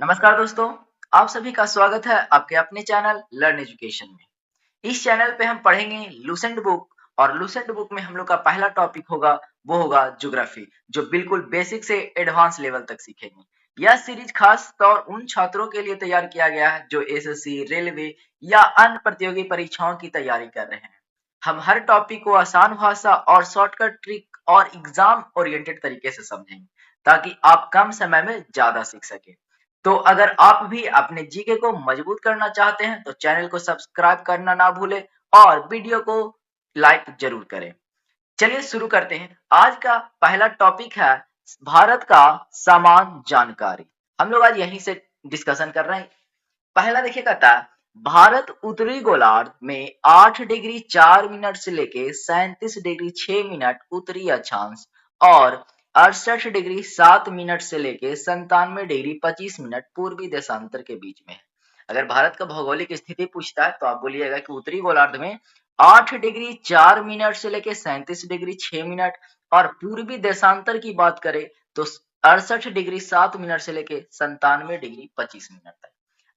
नमस्कार दोस्तों, आप सभी का स्वागत है आपके अपने चैनल लर्न एजुकेशन में। इस चैनल पे हम पढ़ेंगे लूसेंट बुक और लूसेंट बुक में हम लोग का पहला टॉपिक होगा वो होगा ज्योग्राफी, जो बिल्कुल बेसिक से एडवांस लेवल तक सीखेंगे। यह सीरीज खास तौर उन छात्रों के लिए तैयार किया गया है जो एसएससी, रेलवे या अन्य प्रतियोगी परीक्षाओं की तैयारी कर रहे हैं। हम हर टॉपिक को आसान भाषा और शॉर्टकट ट्रिक और एग्जाम ओरिएंटेड तरीके से समझेंगे ताकि आप कम समय में ज्यादा सीख सके। तो अगर आप भी अपने जीके को मजबूत करना चाहते हैं तो चैनल को सब्सक्राइब करना ना भूलें और वीडियो को लाइक जरूर करें। चलिए शुरू करते हैं। आज का पहला टॉपिक है भारत का सामान जानकारी। हम लोग आज यहीं से डिस्कशन कर रहे हैं। पहला देखिए कहता है भारत उत्तरी गोलार्ध में 8 डिग्री 4 मिनट से लेके 37 डिग्री 6 मिनट उत्तरी अक्षांश और 68 डिग्री 7 मिनट से लेके 97 डिग्री 25 मिनट पूर्वी देशांतर के बीच में है। अगर भारत का भौगोलिक स्थिति पूछता है तो आप बोलिएगा कि उत्तरी गोलार्ध में 8 डिग्री 4 मिनट से लेके 37 डिग्री 6 मिनट और पूर्वी देशांतर की बात करें तो 68 डिग्री 7 मिनट से लेके 97 डिग्री 25 मिनट तक।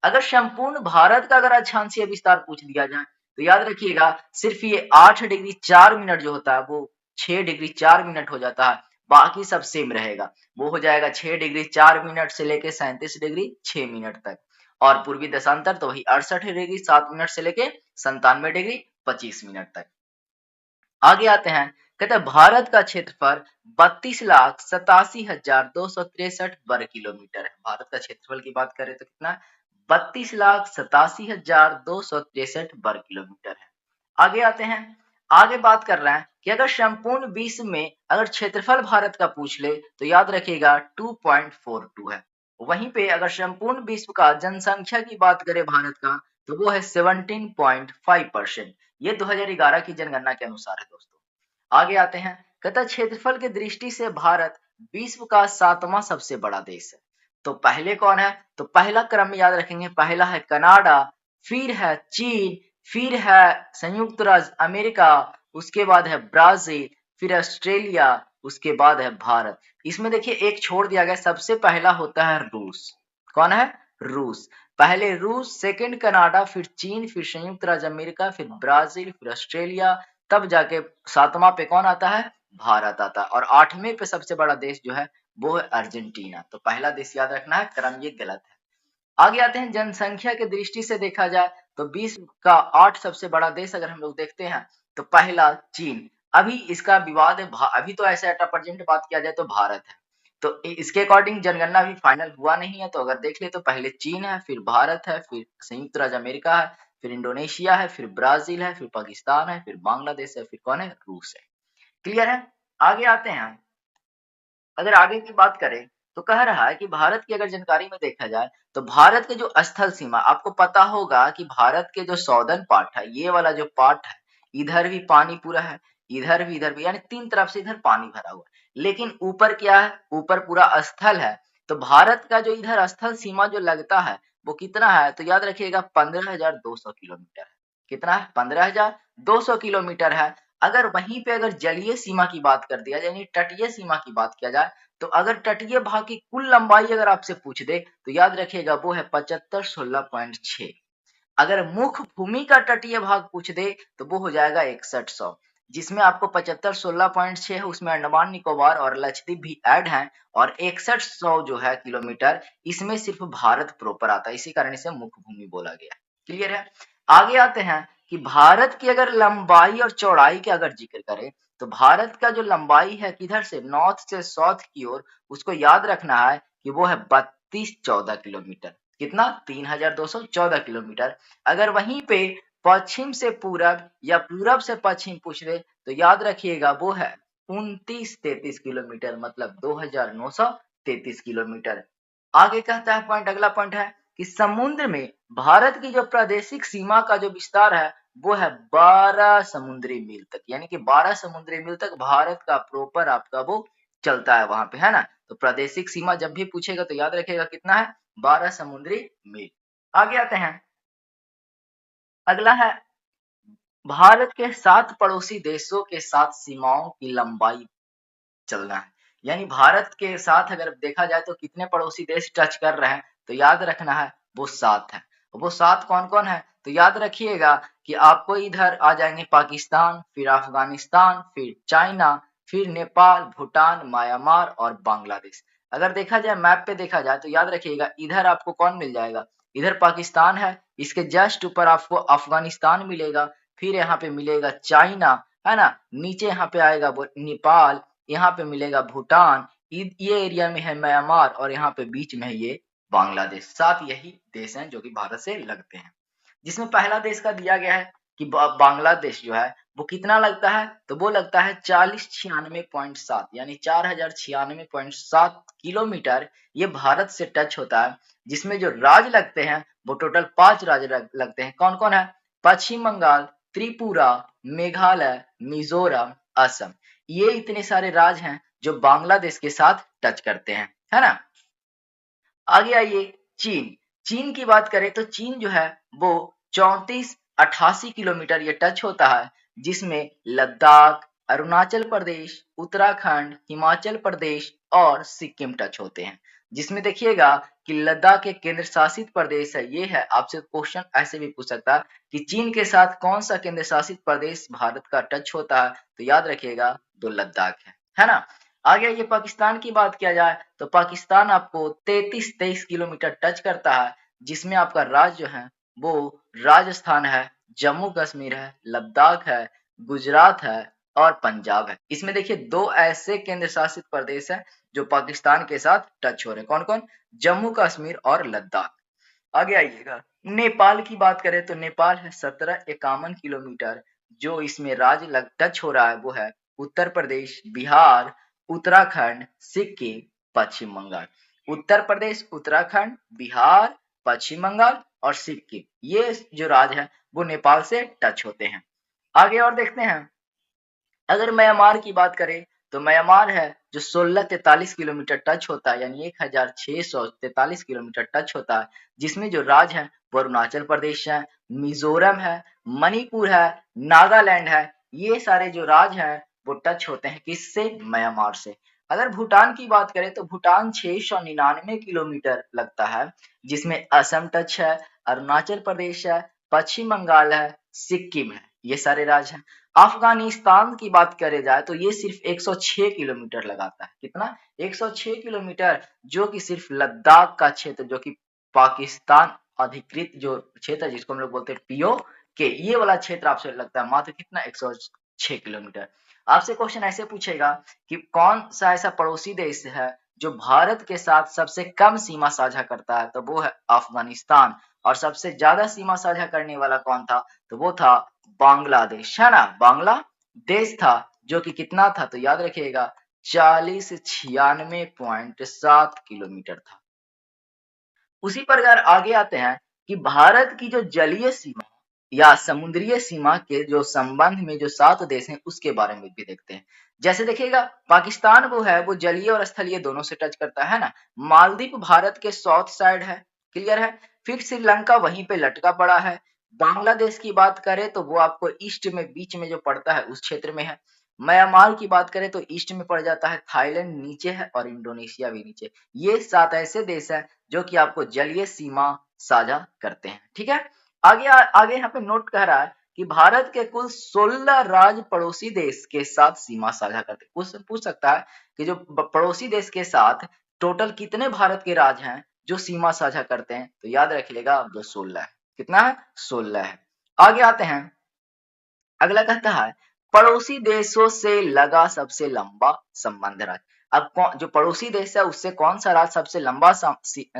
अगर संपूर्ण भारत का अगर अक्षांशीय विस्तार पूछ दिया जाए तो याद रखिएगा सिर्फ ये 8 डिग्री 4 मिनट जो होता है वो 6 डिग्री 4 मिनट हो जाता है। बाकी सब सेम रहेगा, वो हो जाएगा 6 डिग्री 4 मिनट से लेके 37 डिग्री 6 मिनट तक। और पूर्वी देशांतर तो वही 68 डिग्री 7 मिनट से लेके 97 डिग्री 25 मिनट तक। आगे आते हैं, कहते हैं भारत का क्षेत्रफल 32,87,263 वर्ग किलोमीटर है। भारत का क्षेत्रफल की बात करें तो कितना है? 32,87,263 वर्ग किलोमीटर है। आगे आते हैं, आगे बात कर रहे हैं कि अगर संपूर्ण विश्व में अगर क्षेत्रफल भारत का पूछ ले तो याद रखिएगा 2.42 है। वहीं पे अगर संपूर्ण विश्व का जनसंख्या की बात करें भारत का तो वो है 17.5%। ये 2011 की जनगणना के अनुसार है दोस्तों। आगे आते हैं, कहता है क्षेत्रफल की दृष्टि से भारत विश्व का 7वां सबसे बड़ा देश है। तो पहले कौन है? तो पहला क्रम याद रखेंगे, पहला है कनाडा, फिर है चीन, फिर है संयुक्त राज्य अमेरिका, उसके बाद है ब्राजील, फिर ऑस्ट्रेलिया, उसके बाद है भारत। इसमें देखिए एक छोड़ दिया गया, सबसे पहला होता है रूस। कौन है? रूस। पहले रूस, सेकंड कनाडा, फिर चीन, फिर संयुक्त राज्य अमेरिका, फिर ब्राजील, फिर ऑस्ट्रेलिया, तब जाके 7वां पे कौन आता है? भारत आता है। और 8वें पे सबसे बड़ा देश जो है वो है अर्जेंटीना। तो पहला देश याद रखना है, क्रम ये गलत है। आगे आते हैं, जनसंख्या की दृष्टि से देखा जाए तो विश्व का 8 सबसे बड़ा देश अगर हम लोग देखते हैं तो पहला चीन। अभी इसका विवाद है, अभी तो ऐसे एट प्रेजेंट बात किया जाए तो भारत है। तो इसके अकॉर्डिंग जनगणना भी फाइनल हुआ नहीं है। तो अगर देख ले तो पहले चीन है, फिर भारत है, फिर संयुक्त राज्य अमेरिका है, फिर इंडोनेशिया है, फिर ब्राजील है, फिर पाकिस्तान है, फिर बांग्लादेश है, फिर कौन है? रूस है। क्लियर है? आगे आते हैं, अगर आगे की बात करें तो कह रहा है कि भारत की अगर जानकारी में देखा जाए तो भारत के जो स्थल सीमा, आपको पता होगा कि भारत के जो सौदर्न पार्ट है, ये वाला जो पार्ट है, इधर भी पानी पूरा है, इधर भी, यानी तीन तरफ से इधर पानी भरा हुआ है। लेकिन ऊपर क्या है? ऊपर पूरा स्थल है। तो भारत का जो इधर स्थल सीमा जो लगता है वो कितना है? तो याद रखिएगा 15,200 किलोमीटर है। कितना है? 15,200 किलोमीटर है। अगर वहीं पे अगर जलीय सीमा की बात कर दिया जाए, यानी तटीय सीमा की बात किया जाए, तो अगर तटीय भाग की कुल लंबाई अगर आपसे पूछ दे तो याद रखिएगा वो है 7516.6। अगर मुख्य भूमि का तटीय भाग पूछ दे तो वो हो जाएगा 6100, जिसमें आपको 7516.6 है, उसमें अंडमान निकोबार और लक्षद्वीप भी ऐड है। और 6100 जो है किलोमीटर, इसमें सिर्फ भारत प्रॉपर आता है, इसी कारण इसे मुख्य भूमि बोला गया। क्लियर है? आगे आते हैं कि भारत की अगर लंबाई और चौड़ाई का अगर जिक्र करें तो भारत का जो लंबाई है किधर से? नॉर्थ से साउथ की ओर, उसको याद रखना है कि वो है 3214 किलोमीटर। कितना? 3214 किलोमीटर। अगर वहीं पे पश्चिम से पूरब या पूरब से पश्चिम पूछ ले तो याद रखिएगा वो है 2933 किलोमीटर, मतलब 2933 किलोमीटर। आगे कहता है पॉइंट, अगला पॉइंट है कि समुद्र में भारत की जो प्रादेशिक सीमा का जो विस्तार है वो है 12 समुद्री मील तक, यानी कि 12 समुद्री मील तक भारत का प्रॉपर आपका वो चलता है वहां पे, है ना। तो प्रादेशिक सीमा जब भी पूछेगा तो याद रखेगा कितना है? 12 समुद्री मील। आगे आते हैं, अगला है भारत के 7 पड़ोसी देशों के साथ सीमाओं की लंबाई चलना है। यानी भारत के साथ अगर देखा जाए तो कितने पड़ोसी देश टच कर रहे हैं तो याद रखना है वो 7 है। वो 7 कौन कौन है? तो याद रखिएगा कि आपको इधर आ जाएंगे पाकिस्तान, फिर अफगानिस्तान, फिर चाइना, फिर नेपाल, भूटान, म्यांमार और बांग्लादेश। अगर देखा जाए मैप पे देखा जाए तो याद रखिएगा इधर आपको कौन मिल जाएगा? इधर पाकिस्तान है, इसके जस्ट ऊपर आपको अफगानिस्तान मिलेगा, फिर यहाँ पे मिलेगा चाइना, है ना, नीचे यहाँ पे आएगा वो नेपाल, यहाँ पे मिलेगा भूटान, ये एरिया में है म्यांमार और यहाँ पे बीच में है ये बांग्लादेश। 7 यही देश हैं जो कि भारत से लगते हैं। जिसमें पहला देश का दिया गया है कि बांग्लादेश जो है वो कितना लगता है? तो वो लगता है 4096.7 यानी 4096.7 किलोमीटर ये भारत से टच होता है। जिसमें जो राज्य लगते हैं वो टोटल 5 राज्य लगते हैं। कौन कौन है? पश्चिम बंगाल, त्रिपुरा, मेघालय, मिजोरम, असम। ये इतने सारे राज्य हैं जो बांग्लादेश के साथ टच करते हैं, है ना। आगे आइए चीन। चीन की बात करें तो चीन जो है वो 3488 किलोमीटर ये टच होता है, जिसमें लद्दाख, अरुणाचल प्रदेश, उत्तराखंड, हिमाचल प्रदेश और सिक्किम टच होते हैं। जिसमें देखिएगा कि लद्दाख एक केंद्र शासित प्रदेश है। ये है, आपसे क्वेश्चन ऐसे भी पूछ सकता है कि चीन के साथ कौन सा केंद्र शासित प्रदेश भारत का टच होता है? तो याद रखिएगा तो लद्दाख है ना। आगे ये पाकिस्तान की बात किया जाए तो पाकिस्तान आपको 33-23 किलोमीटर टच करता है, जिसमें आपका राज्य जो है वो राजस्थान है, जम्मू कश्मीर है, लद्दाख है, गुजरात है और पंजाब है। इसमें देखिए 2 ऐसे केंद्र शासित प्रदेश हैं जो पाकिस्तान के साथ टच हो रहे हैं। कौन कौन? जम्मू कश्मीर और लद्दाख। आगे आइएगा नेपाल की बात करें तो नेपाल है 1751 किलोमीटर। जो इसमें राज्य टच हो रहा है वो है उत्तर प्रदेश, बिहार, उत्तराखंड, सिक्किम, पश्चिम बंगाल। उत्तर प्रदेश, उत्तराखंड, बिहार, पश्चिम बंगाल और सिक्किम, ये जो राज्य है वो नेपाल से टच होते हैं। आगे और देखते हैं, अगर म्यांमार की बात करें तो म्यांमार है जो 1643 किलोमीटर टच होता है, यानी 1643 किलोमीटर टच होता है। जिसमें जो राज्य है वो अरुणाचल प्रदेश है, मिजोरम है, मणिपुर है, नागालैंड है। ये सारे जो राज्य हैं वो टच होते हैं किससे? म्यांमार से। अगर भूटान की बात करें तो भूटान 699 किलोमीटर लगता है, जिसमें असम टच है, अरुणाचल प्रदेश है, पश्चिम बंगाल है, सिक्किम है, ये सारे राज्य हैं। अफगानिस्तान की बात करे जाए तो ये सिर्फ 106 किलोमीटर लगाता है। कितना? 106 किलोमीटर, जो कि सिर्फ लद्दाख का क्षेत्र, जो कि पाकिस्तान अधिकृत जो क्षेत्र जिसको हम लोग बोलते हैं पीओके, ये वाला क्षेत्र आपसे लगता है मात्र कितना? 106 किलोमीटर। आपसे क्वेश्चन ऐसे पूछेगा कि कौन सा ऐसा पड़ोसी देश है जो भारत के साथ सबसे कम सीमा साझा करता है? तो वो है अफगानिस्तान। और सबसे ज्यादा सीमा साझा करने वाला कौन था? तो वो था बांग्लादेश, है ना। बांग्लादेश था, जो कि कितना था? तो याद रखिएगा 4096.7 किलोमीटर था। उसी प्रकार आगे आते हैं कि भारत की जो जलीय सीमा या समुद्रीय सीमा के जो संबंध में जो 7 देश हैं उसके बारे में भी देखते हैं। जैसे देखिएगा पाकिस्तान वो है वो जलीय और स्थलीय दोनों से टच करता है ना। मालदीव भारत के साउथ साइड है, क्लियर है। फिर श्रीलंका वहीं पे लटका पड़ा है। बांग्लादेश की बात करें तो वो आपको ईस्ट में बीच में जो पड़ता है उस क्षेत्र में है। म्यांमार की बात करें तो ईस्ट में पड़ जाता है, थाईलैंड नीचे है और इंडोनेशिया भी नीचे। ये 7 ऐसे देश हैं जो कि आपको जलीय सीमा साझा करते हैं, ठीक है। आगे यहाँ पे नोट कर रहा है कि भारत के कुल 16 राज्य पड़ोसी देश के साथ सीमा साझा करते हैं। उससे पूछ सकता है कि जो पड़ोसी देश के साथ टोटल कितने भारत के राज्य हैं जो सीमा साझा करते हैं? तो याद रखिएगा जो 16 है। कितना है? 16 है। आगे आते हैं, अगला कहता है पड़ोसी देशों से लगा सबसे लंबा संबंध राज्य। अब जो पड़ोसी देश है उससे कौन सा राज्य सबसे लंबा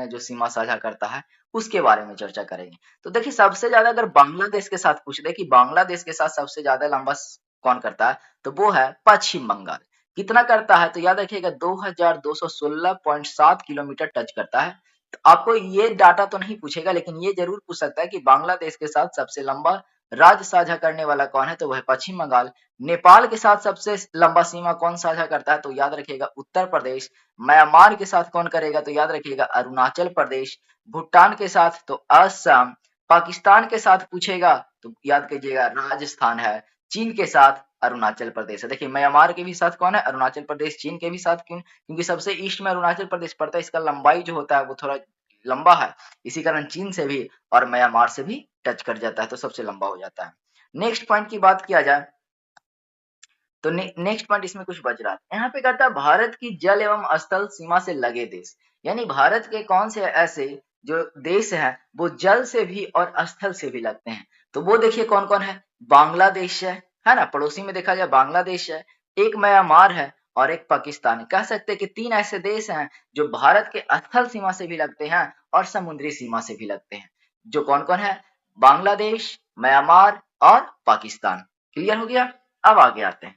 जो सीमा साझा करता है उसके बारे में चर्चा करेंगे। तो देखिए सबसे ज्यादा अगर बांग्लादेश के साथ पूछ ले कि बांग्लादेश के साथ सबसे ज्यादा लंबा कौन करता है, तो वो है पश्चिम बंगाल। कितना करता है? तो याद रखिएगा 2216.7 किलोमीटर टच करता है। तो आपको ये डाटा तो नहीं पूछेगा, लेकिन ये जरूर पूछ सकता है कि बांग्लादेश के साथ सबसे लंबा राज्य साझा करने वाला कौन है? तो वह पश्चिम बंगाल। नेपाल के साथ सबसे लंबा सीमा कौन साझा करता है? तो याद रखिएगा उत्तर प्रदेश। म्यांमार के साथ कौन करेगा? तो याद रखिएगा अरुणाचल प्रदेश। भूटान के साथ तो असम। पाकिस्तान के साथ पूछेगा तो याद कीजिएगा राजस्थान है। चीन के साथ अरुणाचल प्रदेश है। देखिए म्यांमार के भी साथ कौन है? अरुणाचल प्रदेश। चीन के भी साथ क्यों? क्योंकि सबसे ईस्ट में अरुणाचल प्रदेश पड़ता है, इसका लंबाई जो होता है वो थोड़ा लंबा है, इसी कारण चीन से भी और म्यांमार से भी टच कर जाता है, तो सबसे लंबा हो जाता है। नेक्स्ट पॉइंट की बात किया जाए तो नेक्स्ट पॉइंट इसमें कुछ बच रहा है, यहाँ पे कहता है भारत की जल एवं स्थल सीमा से लगे देश, यानी भारत के कौन से ऐसे जो देश हैं वो जल से भी और स्थल से भी लगते हैं। तो वो देखिए कौन कौन है, बांग्लादेश है ना, पड़ोसी में देखा जाए बांग्लादेश है, एक म्यांमार है और एक पाकिस्तान है। कह सकते हैं कि तीन ऐसे देश हैं जो भारत के स्थल सीमा से भी लगते हैं और समुद्री सीमा से भी लगते हैं, जो कौन कौन है, बांग्लादेश, म्यांमार और पाकिस्तान। क्लियर हो गया। अब आगे आते हैं,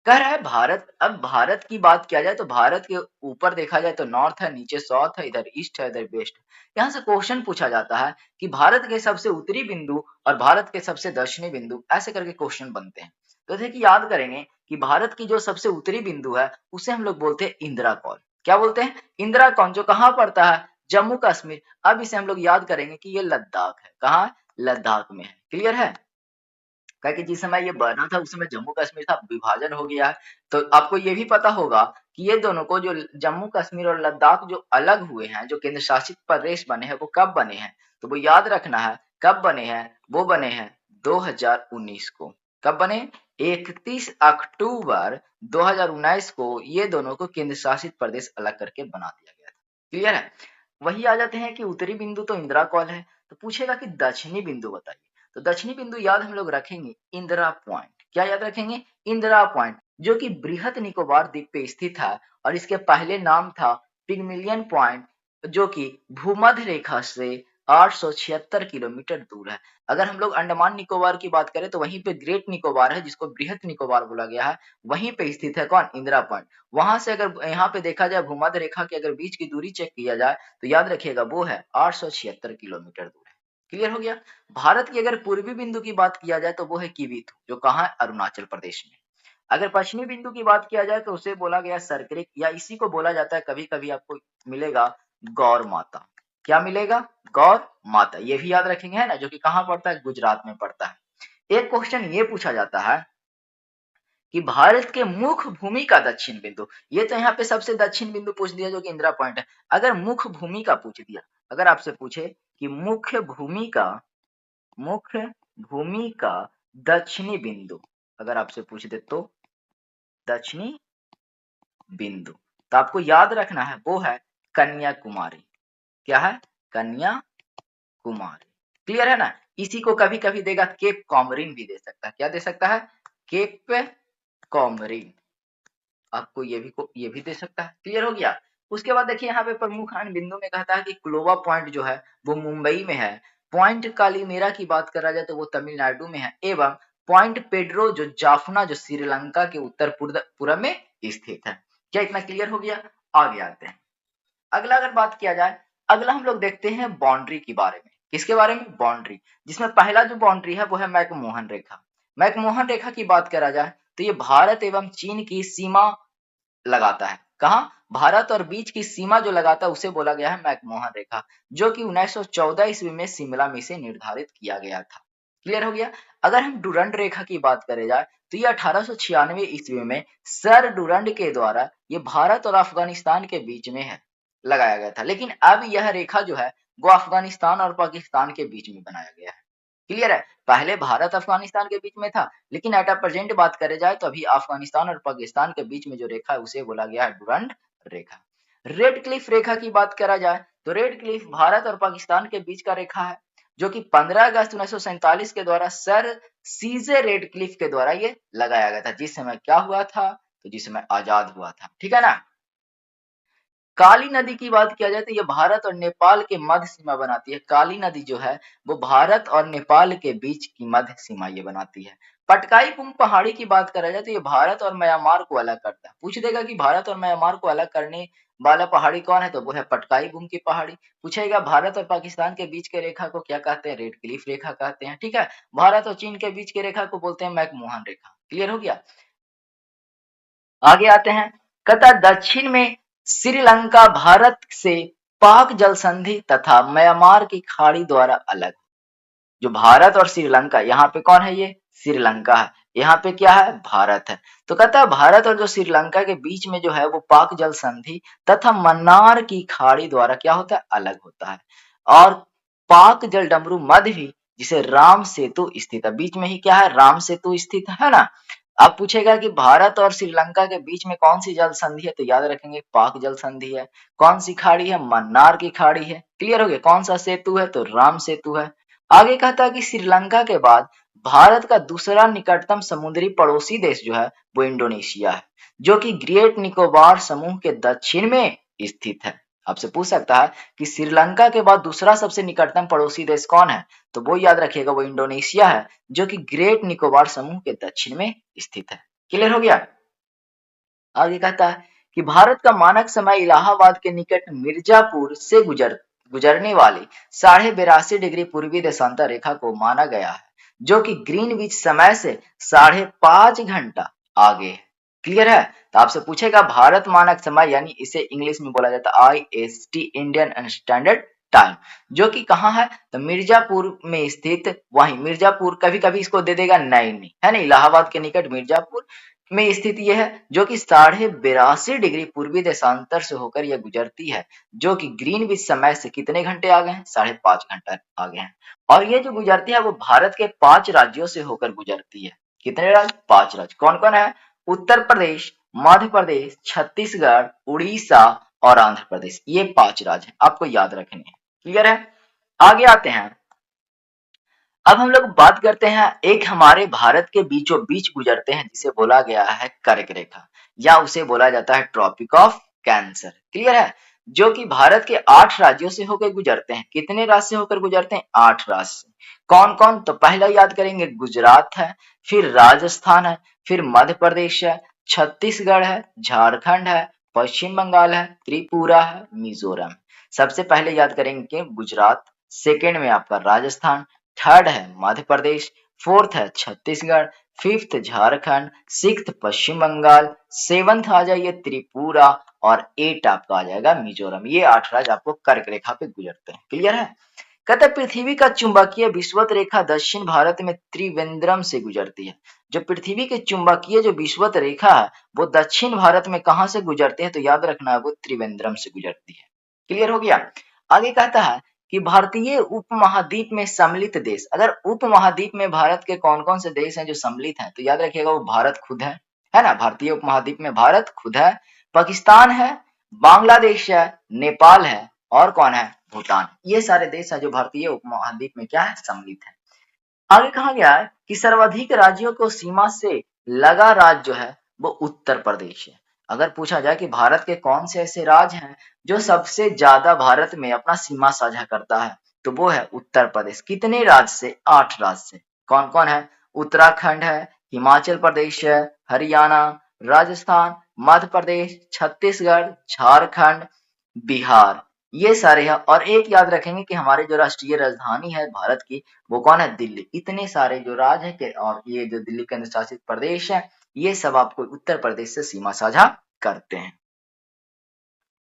कह रहा है भारत, अब भारत की बात किया जाए तो भारत के ऊपर देखा जाए तो नॉर्थ है, नीचे साउथ है, इधर ईस्ट है, इधर वेस्ट। यहाँ से क्वेश्चन पूछा जाता है कि भारत के सबसे उत्तरी बिंदु और भारत के सबसे दक्षिणी बिंदु, ऐसे करके क्वेश्चन बनते हैं। तो देखिए याद करेंगे कि भारत की जो सबसे उत्तरी बिंदु है उसे हम लोग बोलते हैं इंदिरा कौल। क्या बोलते हैं, इंदिरा कौल, जो कहाँ पड़ता है, जम्मू कश्मीर। अब इसे हम लोग याद करेंगे कि ये लद्दाख है, कहाँ, लद्दाख में है। क्लियर है, क्या कि जिस समय ये बना था उस समय जम्मू कश्मीर था, विभाजन हो गया है। तो आपको ये भी पता होगा कि ये दोनों को, जो जम्मू कश्मीर और लद्दाख जो अलग हुए हैं, जो केंद्र शासित प्रदेश बने हैं, वो कब बने हैं, तो वो याद रखना है कब बने हैं, वो बने हैं 2019 को। कब बने, 31 अक्टूबर 2019 को ये दोनों को केंद्र शासित प्रदेश अलग करके बना दिया गया था। क्लियर है। वही आ जाते हैं कि उत्तरी बिंदु तो इंदिरा कॉल है, तो पूछेगा कि दक्षिणी बिंदु बताइए। तो दक्षिणी बिंदु याद हम लोग रखेंगे इंदिरा पॉइंट। क्या याद रखेंगे, इंदिरा पॉइंट, जो कि बृहत निकोबार द्वीप पे स्थित है और इसके पहले नाम था पिगमिलियन पॉइंट, जो कि भूमध्य रेखा से 876 किलोमीटर दूर है। अगर हम लोग अंडमान निकोबार की बात करें तो वहीं पे ग्रेट निकोबार है, जिसको बृहत निकोबार बोला गया है, वहीं पे स्थित है कौन, इंदिरा पॉइंट। वहां से अगर यहाँ पे देखा जाए भूमध्य रेखा की अगर बीच की दूरी चेक किया जाए तो याद रखिएगा वो है 876 किलोमीटर दूर है। क्लियर हो गया। भारत की अगर पूर्वी बिंदु की बात किया जाए तो वो है किवीथु, जो कहाँ है, अरुणाचल प्रदेश में। अगर पश्चिमी बिंदु की बात किया जाए तो उसे बोला गया सरक्रिक, या इसी को बोला जाता है, कभी कभी आपको मिलेगा गौर माता। क्या मिलेगा, गौर माता, ये भी याद रखेंगे, है ना, जो कि कहाँ पड़ता है, गुजरात में पड़ता है। एक क्वेश्चन ये पूछा जाता है कि भारत के मुख्य भूमि का दक्षिण बिंदु, ये तो यहाँ पे सबसे दक्षिण बिंदु पूछ दिया जो कि इंदिरा पॉइंट है। अगर मुख्य भूमि का पूछ दिया, अगर आपसे पूछे कि मुख्य भूमि का दक्षिणी बिंदु, अगर आपसे पूछ दे तो दक्षिणी बिंदु, तो आपको याद रखना है वो है कन्याकुमारी। क्या है, कन्याकुमारी। क्लियर है ना। इसी को कभी कभी देगा केप कॉमरिन भी दे सकता है। क्या दे सकता है, केप कॉमरिन, आपको ये भी दे सकता है। क्लियर हो गया। उसके बाद देखिए यहाँ पे प्रमुख अन्य बिंदु में कहता है कि क्लोवा पॉइंट जो है वो मुंबई में है, पॉइंट कालीमेरा की बात करा जाए तो वो तमिलनाडु में है, एवं पॉइंट पेड्रो जो जाफना जो श्रीलंका के उत्तर पूर्व में स्थित है। क्या इतना क्लियर हो गया। आगे आते हैं, अगला अगर बात किया जाए, अगला हम लोग देखते हैं बाउंड्री के बारे में। किसके बारे में, बाउंड्री, जिसमें पहला जो बाउंड्री है वो है मैकमोहन रेखा। मैकमोहन रेखा की बात करा जाए तो ये भारत एवं चीन की सीमा लगाता है। कहाँ, भारत और बीच की सीमा जो लगाता है उसे बोला गया है मैकमोहन रेखा, जो कि 1914 ईस्वी में शिमला में से निर्धारित किया गया था। क्लियर हो गया। अगर हम डुरंड रेखा की बात करें जाए तो ये 1896 ईस्वी में सर डुरंड के द्वारा ये भारत और अफगानिस्तान के बीच में है, लगाया गया था। लेकिन अब यह रेखा जो है वो अफगानिस्तान और पाकिस्तान के बीच में बनाया गया है। क्लियर है। पहले भारत अफगानिस्तान के बीच में था, लेकिन एट प्रेजेंट बात करे जाए तो अभी अफगानिस्तान और पाकिस्तान के बीच में जो रेखा है उसे बोला गया है डुरंड रेखा। रेड क्लिफ रेखा की बात करा जाए तो रेड क्लिफ भारत और पाकिस्तान के बीच का रेखा है, जो कि 15 अगस्त 1947 के द्वारा सर सीजे रेड क्लिफ के द्वारा ये लगाया गया था, जिस समय क्या हुआ था, तो जिस समय आजाद हुआ था। ठीक है ना। काली नदी की बात किया जाए तो ये भारत और नेपाल के मध्य सीमा बनाती है। काली नदी जो है वो भारत और नेपाल के बीच की मध्य सीमा ये बनाती है। पटकाई पुंग पहाड़ी की बात करा जाए तो ये भारत और म्यांमार को अलग करता है। पूछ देगा कि भारत और म्यांमार को अलग करने वाला पहाड़ी कौन है, तो वो है पटकाई पुंग की पहाड़ी। पूछेगा भारत और पाकिस्तान के बीच के रेखा को क्या कहते हैं, रेड क्लिफ रेखा कहते हैं। ठीक है। भारत और चीन के बीच की रेखा को बोलते हैं मैकमोहन रेखा। क्लियर हो गया। आगे आते हैं, कहता दक्षिण में श्रीलंका भारत से पाक जल संधि तथा म्यांमार की खाड़ी द्वारा अलग। जो भारत और श्रीलंका, यहाँ पे कौन है, ये श्रीलंका है, यहाँ पे क्या है, भारत है। तो कहता है भारत और जो श्रीलंका के बीच में जो है वो पाक जल संधि तथा मन्नार की खाड़ी द्वारा क्या होता है, अलग होता है। और पाक जल डमरू मध्य भी, जिसे राम सेतु स्थित है, बीच में ही क्या है, राम सेतु स्थित है ना। अब पूछेगा कि भारत और श्रीलंका के बीच में कौन सी जल संधि है, तो याद रखेंगे पाक जल संधि है। कौन सी खाड़ी है, मन्नार की खाड़ी है। क्लियर हो गया। कौन सा सेतु है, तो राम सेतु है। आगे कहता है कि श्रीलंका के बाद भारत का दूसरा निकटतम समुद्री पड़ोसी देश जो है वो इंडोनेशिया है, जो कि ग्रेट निकोबार समूह के दक्षिण में स्थित है। आपसे पूछ सकता है कि श्रीलंका के बाद दूसरा सबसे निकटतम पड़ोसी देश कौन है, तो वो याद रखिएगा वो इंडोनेशिया है, जो कि ग्रेट निकोबार समूह के दक्षिण में स्थित है। क्लियर हो गया। आगे कहता है कि भारत का मानक समय इलाहाबाद के निकट मिर्जापुर से गुजरने वाली 82.5 डिग्री पूर्वी देशांतर रेखा को माना गया है, जो कि ग्रीनविच समय से 5.5 घंटा आगे है। क्लियर है। तो आपसे पूछेगा भारत मानक समय, यानी इसे इंग्लिश में बोला जाता है IST, इंडियन स्टैंडर्ड टाइम, जो कि कहाँ है, तो मिर्जापुर में स्थित। वहीं मिर्जापुर कभी कभी इसको दे देगा नैनी, है ना, इलाहाबाद के निकट मिर्जापुर में स्थित यह है, जो कि 82.5 डिग्री पूर्वी देशांतर से होकर यह गुजरती है, जो कि ग्रीनविच समय से कितने घंटे आगे हैं, 5.5 घंटा आगे हैं। और ये जो गुजरती है वो भारत के 5 राज्यों से होकर गुजरती है। कितने राज्य, 5 राज्य। कौन कौन है, उत्तर प्रदेश, मध्य प्रदेश, छत्तीसगढ़, उड़ीसा और आंध्र प्रदेश। ये 5 राज्य हैं, आपको याद रखने हैं। क्लियर है। आगे आते हैं। अब हम लोग बात करते हैं, एक हमारे भारत के बीचों बीच गुजरते हैं, जिसे बोला गया है कर्क रेखा, या उसे बोला जाता है ट्रॉपिक ऑफ कैंसर। क्लियर है। जो कि भारत के 8 राज्यों से होकर गुजरते हैं। कितने राज्य से होकर गुजरते हैं, 8 राज्य से। कौन कौन, तो पहला याद करेंगे गुजरात है, फिर राजस्थान है, फिर मध्य प्रदेश है, छत्तीसगढ़ है, झारखंड है, पश्चिम बंगाल है, त्रिपुरा है, मिजोरम। सबसे पहले याद करेंगे गुजरात, सेकेंड में आपका राजस्थान, थर्ड है मध्य प्रदेश, फोर्थ है छत्तीसगढ़, फिफ्थ झारखंड, सिक्स्थ पश्चिम बंगाल, सेवंथ आ जाइए त्रिपुरा, और एट आपका आ जाएगा मिजोरम। ये 8 राज्य आपको कर्क रेखा पे गुजरते हैं। क्लियर है। कहते हैं पृथ्वी का चुंबकीय विषुवत रेखा दक्षिण भारत में त्रिवेंद्रम से गुजरती है। जो पृथ्वी के चुंबकीय जो विषुवत रेखा है वो दक्षिण भारत में कहां से गुजरती है, तो याद रखना है वो त्रिवेंद्रम से गुजरती है। क्लियर हो गया। आगे कहता है कि भारतीय उपमहाद्वीप में सम्मिलित देश, अगर उपमहाद्वीप में भारत के कौन कौन से देश हैं जो सम्मिलित हैं, तो याद रखिएगा वो भारत खुद है ना। भारतीय उपमहाद्वीप में भारत खुद है, पाकिस्तान है, बांग्लादेश है, नेपाल है, और कौन है, भूटान। ये सारे देश हैं जो भारतीय उपमहाद्वीप में क्या है, सम्मिलित है। आगे कहा गया है कि सर्वाधिक राज्यों को सीमा से लगा राज्य जो है वो उत्तर प्रदेश है। अगर पूछा जाए कि भारत के कौन से ऐसे राज्य हैं जो सबसे ज्यादा भारत में अपना सीमा साझा करता है, तो वो है उत्तर प्रदेश। कितने राज्य से, 8 राज्य से। कौन कौन है, उत्तराखंड है, हिमाचल प्रदेश है, हरियाणा, राजस्थान, मध्य प्रदेश, छत्तीसगढ़, झारखंड, बिहार। ये सारे हैं। और एक याद रखेंगे कि हमारे जो राष्ट्रीय राजधानी है भारत की वो कौन है, दिल्ली। इतने सारे जो राज्य है और ये जो दिल्ली केंद्र शासित प्रदेश है, ये सब आपको उत्तर प्रदेश से सीमा साझा करते हैं।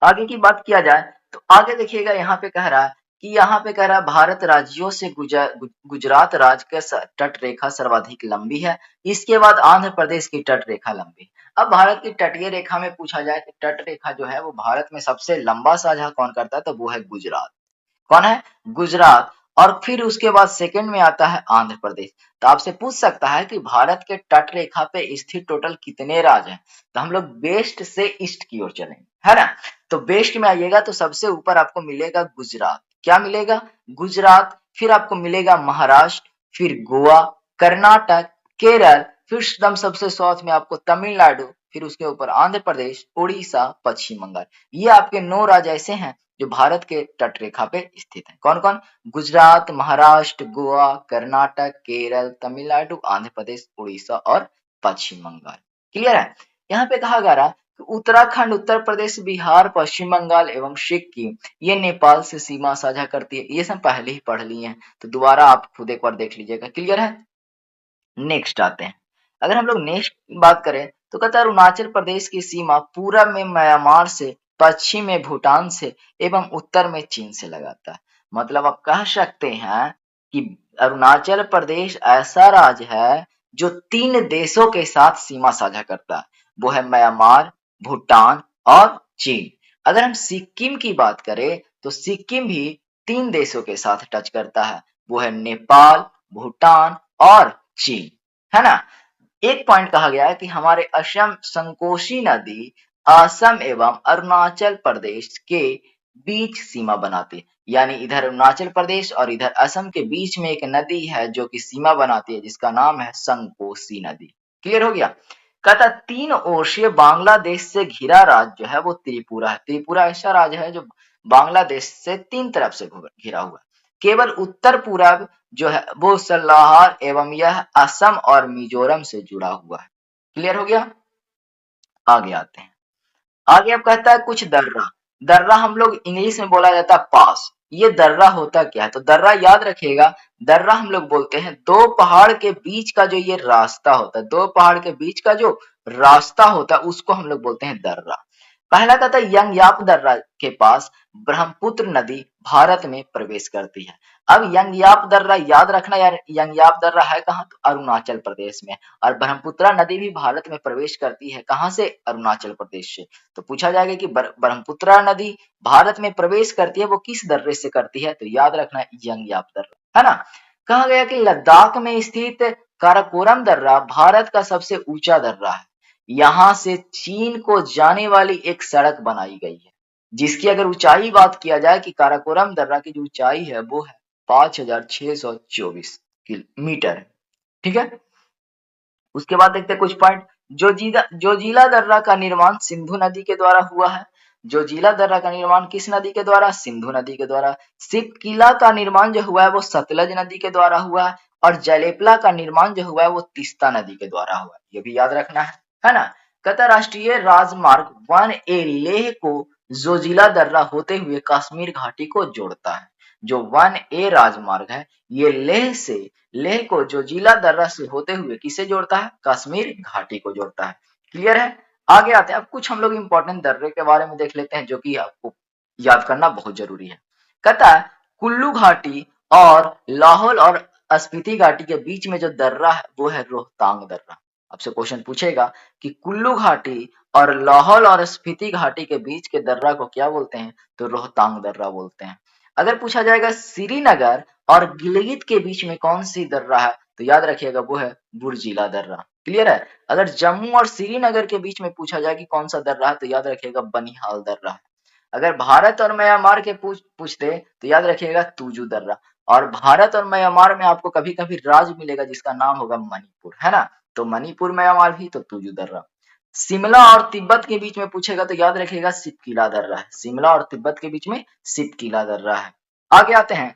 आगे की बात किया जाए तो आगे देखिएगा यहाँ पे कह रहा है कि यहाँ पे कह रहा है भारत राज्यों से गुजरात राज्य का तट रेखा सर्वाधिक लंबी है। इसके बाद आंध्र प्रदेश की तट रेखा लंबी है। अब भारत की तटीय रेखा में पूछा जाए कि तट रेखा जो है वो भारत में सबसे लंबा साझा कौन करता है, तो वो है गुजरात। कौन है, गुजरात। और फिर उसके बाद सेकंड में आता है आंध्र प्रदेश। तो आपसे पूछ सकता है कि भारत के तट रेखा पे स्थित टोटल कितने राज्य हैं, तो हम लोग वेस्ट से ईस्ट की ओर चलेंगे, है ना। तो वेस्ट में आइएगा तो सबसे ऊपर आपको मिलेगा गुजरात। क्या मिलेगा, गुजरात। फिर आपको मिलेगा महाराष्ट्र, फिर गोवा, कर्नाटक, केरल, फिर एकदम सबसे साउथ में आपको तमिलनाडु, फिर उसके ऊपर आंध्र प्रदेश, उड़ीसा, पश्चिम बंगाल। ये आपके 9 राज्य ऐसे हैं जो भारत के तट रेखा पे स्थित है। कौन कौन, गुजरात, महाराष्ट्र, गोवा, कर्नाटक, केरल, तमिलनाडु, आंध्र प्रदेश, उड़ीसा और पश्चिम बंगाल। क्लियर है। यहाँ पे कहा जा रहा कि उत्तराखंड, उत्तर प्रदेश, बिहार, पश्चिम बंगाल एवं सिक्किम ये नेपाल से सीमा साझा करती है। ये सब पहले ही पढ़ लिए हैं, तो दोबारा आप खुद एक बार देख लीजिएगा। क्लियर है। नेक्स्ट आते हैं। अगर हम लोग नेक्स्ट की बात करें तो कहता है अरुणाचल प्रदेश की सीमा पूरब में म्यांमार से, पश्चिम में भूटान से एवं उत्तर में चीन से लगाता है। मतलब आप कह सकते हैं कि अरुणाचल प्रदेश ऐसा राज्य है जो 3 देशों के साथ सीमा साझा करता है, वो है म्यांमार, भूटान और चीन। अगर हम सिक्किम की बात करें तो सिक्किम भी 3 देशों के साथ टच करता है, वो है नेपाल, भूटान और चीन, है ना। एक पॉइंट कहा गया है कि हमारे असम संकोशी नदी असम एवं अरुणाचल प्रदेश के बीच सीमा बनाती है, यानी इधर अरुणाचल प्रदेश और इधर असम के बीच में एक नदी है जो कि सीमा बनाती है, जिसका नाम है संकोशी नदी। क्लियर हो गया। कहता 3 ओर बांग्लादेश से घिरा राज्य जो है वो त्रिपुरा है। त्रिपुरा ऐसा राज्य है जो बांग्लादेश से 3 तरफ से घिरा हुआ है। केवल उत्तर पूरब जो है वो सलाहर एवं यह असम और मिजोरम से जुड़ा हुआ है। क्लियर हो गया। आगे आते हैं। आगे अब कहता है कुछ दर्रा। दर्रा हम लोग इंग्लिश में बोला जाता है पास। ये दर्रा होता क्या है? तो दर्रा याद रखिएगा, दर्रा हम लोग बोलते हैं दो पहाड़ के बीच का जो ये रास्ता होता है, दो पहाड़ के बीच का जो रास्ता होता है उसको हम लोग बोलते हैं दर्रा। पहला कहता है यंगयाप दर्रा के पास ब्रह्मपुत्र नदी भारत में प्रवेश करती है। अब यंगयाप दर्रा याद रखना यार, यंगयाप दर्रा है कहाँ? तो अरुणाचल प्रदेश में। और ब्रह्मपुत्रा नदी भी भारत में प्रवेश करती है, कहाँ से? अरुणाचल प्रदेश से। तो पूछा जाएगा कि ब्रह्मपुत्रा नदी भारत में प्रवेश करती है, वो किस दर्रे से करती है? तो याद रखना यंगयाप दर्रा, है ना। कहा गया कि लद्दाख में स्थित काराकोरम दर्रा भारत का सबसे ऊंचा दर्रा है। यहाँ से चीन को जाने वाली एक सड़क बनाई गई है, जिसकी अगर ऊंचाई बात किया जाए कि काराकोरम दर्रा की जो ऊंचाई है वो है 5,624 मीटर। ठीक है। उसके बाद देखते हैं कुछ पॉइंट। जोजिला दर्रा का निर्माण सिंधु नदी के द्वारा हुआ है। जोजिला दर्रा का निर्माण किस नदी के द्वारा? सिंधु नदी के द्वारा। सिपकिला का निर्माण जो हुआ है वो सतलज नदी के द्वारा हुआ है। और जलेपला का निर्माण जो हुआ है वो तीस्ता नदी के द्वारा हुआ है, ये भी याद रखना है ना। कहता राष्ट्रीय राजमार्ग 1A लेह को जोजिला दर्रा होते हुए कश्मीर घाटी को जोड़ता है। जो 1A राजमार्ग है ये लेह को जोजिला दर्रा से होते हुए किसे जोड़ता है? कश्मीर घाटी को जोड़ता है। क्लियर है। आगे आते हैं। अब कुछ हम लोग इंपॉर्टेंट दर्रे के बारे में देख लेते हैं जो कि आपको याद करना बहुत जरूरी है। कहता है कुल्लू घाटी और लाहौल और स्पीति घाटी के बीच में जो दर्रा है वो है रोहतांग दर्रा। आपसे क्वेश्चन पूछेगा कि कुल्लू घाटी और लाहौल और स्पीति घाटी के बीच के दर्रा को क्या बोलते हैं? तो रोहतांग दर्रा बोलते हैं। अगर पूछा जाएगा श्रीनगर और गिलगित के बीच में कौन सी दर्रा है? तो याद रखिएगा वो है बुर्जिला दर्रा। क्लियर है। अगर जम्मू और श्रीनगर के बीच में पूछा जाए कि कौन सा दर्रा है तो याद रखिएगा बनिहाल दर्रा है। अगर भारत और म्यांमार के पूछते तो याद रखिएगा तुजू दर्रा। और भारत और म्यांमार में आपको कभी कभी राज्य मिलेगा जिसका नाम होगा मणिपुर, है ना। तो मणिपुर म्यांमार भी, तो तुजू दर्रा। शिमला और तिब्बत के बीच में पूछेगा तो याद रखिएगा सिपकिला दर्रा है। शिमला और तिब्बत के बीच में सिपकिला दर्रा है। आगे आते हैं।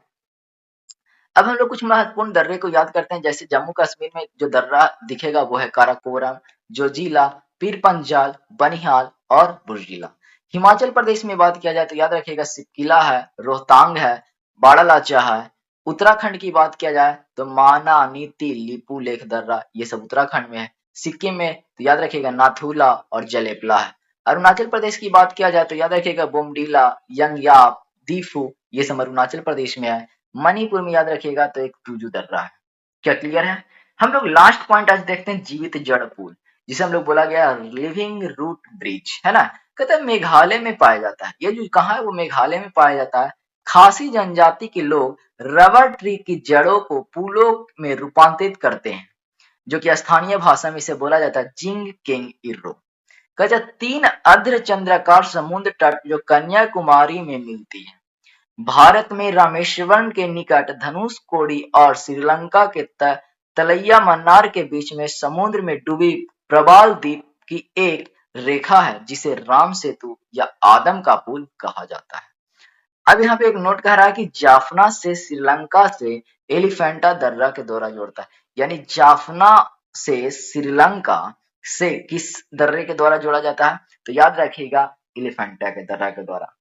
अब हम लोग कुछ महत्वपूर्ण दर्रे को याद करते हैं। जैसे जम्मू कश्मीर में जो दर्रा दिखेगा वो है काराकोरम, जोजिला, पीर पंजाल, बनिहाल और बुर्जिला। हिमाचल प्रदेश में बात किया जाए तो याद रखिएगा सिपकिला है, रोहतांग है, बाड़ालाचा है। उत्तराखंड की बात किया जाए तो माना, नीति, लिपू लेख दर्रा ये सब उत्तराखंड में है। सिक्किम में तो याद रखिएगा नाथुला और जलेपला है। अरुणाचल प्रदेश की बात किया जाए तो याद रखिएगा बोमडीला, यंगयाप, दीफू ये सब अरुणाचल प्रदेश में है। मणिपुर में याद रखिएगा तो एक तुजू दर्रा है। क्या क्लियर है? हम लोग लास्ट पॉइंट आज देखते हैं जीवित जड़ पुल, जिसे हम लोग बोला गया लिविंग रूट ब्रिज, है ना। कहते हैं मेघालय में पाया जाता है। ये जो कहाँ है वो मेघालय में पाया जाता है। खासी जनजाति के लोग रबर ट्री की जड़ों को पुलों में रूपांतरित करते हैं, जो कि स्थानीय भाषा में इसे बोला जाता है जिंग किंग इर्रो। कहते 3 अर्ध चंद्राकार समुद्र तट जो कन्याकुमारी में मिलती है। भारत में रामेश्वरम के निकट धनुषकोडी और श्रीलंका के तलैया मन्नार के बीच में समुद्र में डूबी प्रबाल द्वीप की एक रेखा है जिसे राम सेतु या आदम का पुल कहा जाता है। अब यहाँ पे एक नोट कह रहा है कि जाफना से श्रीलंका से एलिफेंटा दर्रा के द्वारा जोड़ता है। यानी जाफना से श्रीलंका से किस दर्रे के द्वारा जोड़ा जाता है? तो याद रखिएगा एलिफेंटा के दर्रा के द्वारा।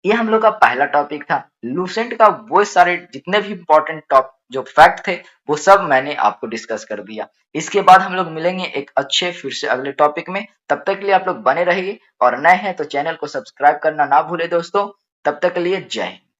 ये हम लोग का पहला टॉपिक था। लूसेंट का वो सारे जितने भी इंपॉर्टेंट टॉप जो फैक्ट थे वो सब मैंने आपको डिस्कस कर दिया। इसके बाद हम लोग मिलेंगे एक अच्छे फिर से अगले टॉपिक में। तब तक के लिए आप लोग बने रहिए और नए हैं तो चैनल को सब्सक्राइब करना ना भूले दोस्तों। तब तक के लिए जय हिंद।